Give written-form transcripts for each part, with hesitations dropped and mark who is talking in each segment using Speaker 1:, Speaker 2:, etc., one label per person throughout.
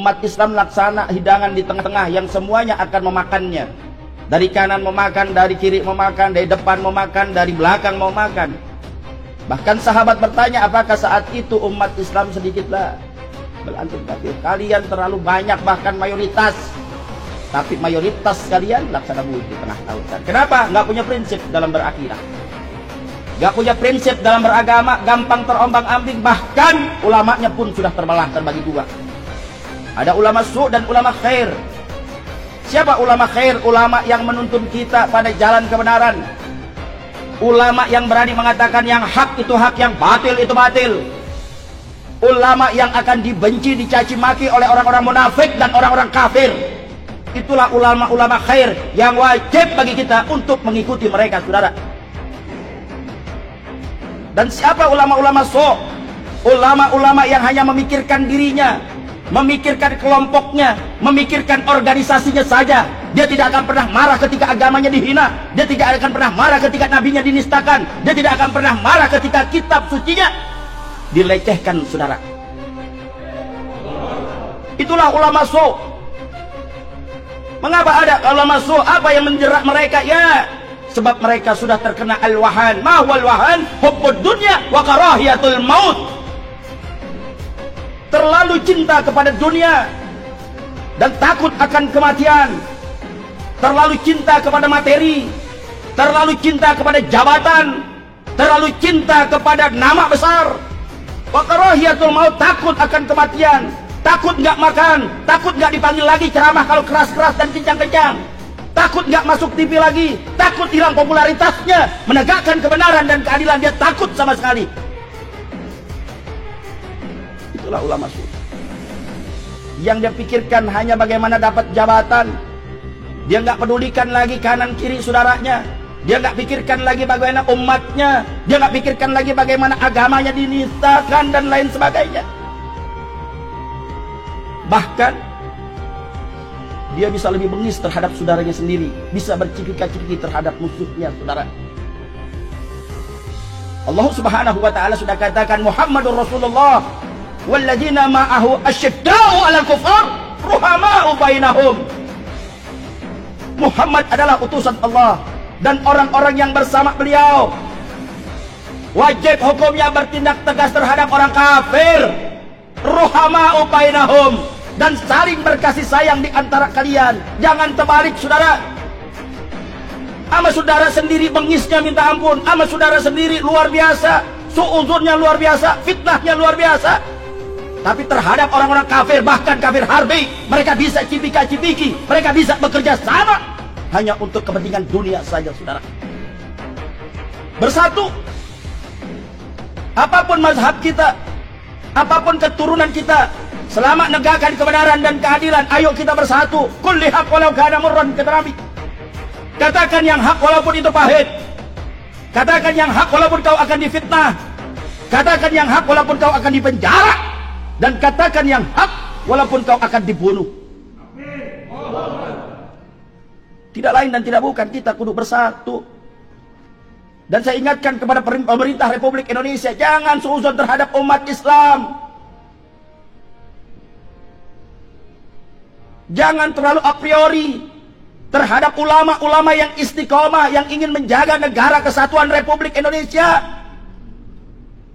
Speaker 1: umat Islam laksana hidangan di tengah-tengah yang semuanya akan memakannya. Dari kanan memakan, dari kiri memakan, dari depan memakan, dari belakang memakan. Bahkan sahabat bertanya, apakah saat itu umat Islam sedikitlah? Belantum kafir, kalian terlalu banyak, bahkan mayoritas. Tapi mayoritas kalian laksana buih di tengah lautan. Kenapa? Nggak punya prinsip dalam berakhirat, nggak punya prinsip dalam beragama, gampang terombang-ambing. Bahkan ulamanya pun sudah terbelah, terbagi dua. Ada ulama su' dan ulama khair. Siapa ulama khair? Ulama yang menuntun kita pada jalan kebenaran. Ulama yang berani mengatakan yang hak itu hak, yang batil itu batil. Ulama yang akan dibenci, dicaci maki oleh orang-orang munafik dan orang-orang kafir. Itulah ulama-ulama khair yang wajib bagi kita untuk mengikuti mereka, saudara. Dan siapa ulama-ulama su'? Ulama-ulama yang hanya memikirkan dirinya, memikirkan kelompoknya, memikirkan organisasinya saja. Dia tidak akan pernah marah ketika agamanya dihina. Dia tidak akan pernah marah ketika nabinya dinistakan. Dia tidak akan pernah marah ketika kitab sucinya dilecehkan, saudara. Itulah ulama su'. Mengapa ada ulama su'? Apa yang menjerat mereka? Ya, sebab mereka sudah terkena al-wahan. Ma huwal wahan? Hubbud dunya wa karahiyatul maut. Terlalu cinta kepada dunia dan takut akan kematian. Terlalu cinta kepada materi, terlalu cinta kepada jabatan, terlalu cinta kepada nama besar. Wa karahiyatul maut, takut akan kematian, takut nggak makan, takut nggak dipanggil lagi ceramah kalau keras-keras dan kencang-kencang, takut nggak masuk TV lagi, takut hilang popularitasnya, menegakkan kebenaran dan keadilan dia takut sama sekali. Itulah ulama su'. Yang dia pikirkan hanya bagaimana dapat jabatan. Dia nggak pedulikan lagi kanan kiri saudaranya. Dia nggak pikirkan lagi bagaimana umatnya. Dia nggak pikirkan lagi bagaimana agamanya dinistakan dan lain sebagainya. Bahkan dia bisa lebih bengis terhadap saudaranya sendiri, bisa bercipika-cipiki terhadap musuhnya, saudara. Allah Subhanahu wa taala sudah katakan Muhammadur Rasulullah walladzina ma'ahu asyidda'u 'alal kufar ruhama'u bainahum. Muhammad adalah utusan Allah dan orang-orang yang bersama beliau wajib hukumnya bertindak tegas terhadap orang kafir. Ruhama'u bainahum, dan saling berkasih sayang di antara kalian. Jangan terbalik, saudara. Ama saudara sendiri bengisnya minta ampun, ama saudara sendiri luar biasa, su'uzunnya luar biasa, fitnahnya luar biasa. Tapi terhadap orang-orang kafir, bahkan kafir harbi, mereka bisa cipika-cipiki, mereka bisa bekerja sama hanya untuk kepentingan dunia saja, saudara. Bersatu. Apapun mazhab kita, apapun keturunan kita, selama negakkan kebenaran dan keadilan, ayo kita bersatu. Kulli haq walau kana murran, kata Nabi. Katakan yang hak walaupun itu pahit. Katakan yang hak walaupun kau akan difitnah. Katakan yang hak walaupun kau akan dipenjara. Dan katakan yang hak walaupun kau akan dibunuh. Tidak lain dan tidak bukan, kita kudu bersatu. Dan saya ingatkan kepada pemerintah Republik Indonesia, jangan suuzon terhadap umat Islam. Jangan terlalu a priori terhadap ulama-ulama yang istiqomah, yang ingin menjaga negara kesatuan Republik Indonesia.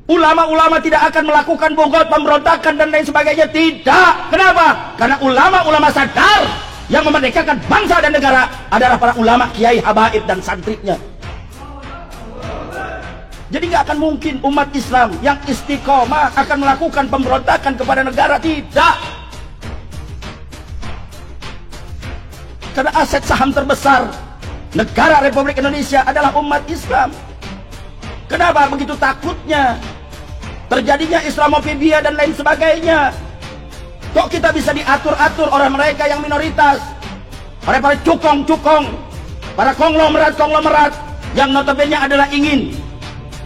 Speaker 1: Ulama-ulama tidak akan melakukan bongkot, pemberontakan dan lain sebagainya. Tidak. Kenapa? Karena ulama-ulama sadar yang memerdekakan bangsa dan negara adalah para ulama, kiai, habaib dan santrinya. Jadi nggak akan mungkin umat Islam yang istiqomah akan melakukan pemberontakan kepada negara. Tidak. Karena aset saham terbesar negara Republik Indonesia adalah umat Islam. Kenapa begitu takutnya terjadinya Islamofobia dan lain sebagainya? Kok kita bisa diatur-atur oleh mereka yang minoritas, oleh para cukong-cukong, para konglomerat-konglomerat yang notabene adalah ingin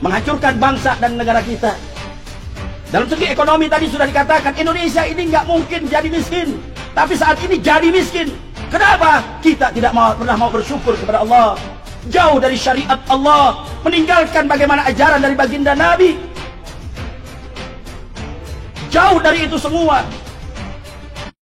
Speaker 1: menghancurkan bangsa dan negara kita. Dalam segi ekonomi tadi sudah dikatakan Indonesia ini nggak mungkin jadi miskin, tapi saat ini jadi miskin. Kenapa? Kita tidak pernah mau bersyukur kepada Allah, jauh dari syariat Allah, meninggalkan bagaimana ajaran dari baginda Nabi. Jauh dari itu semua.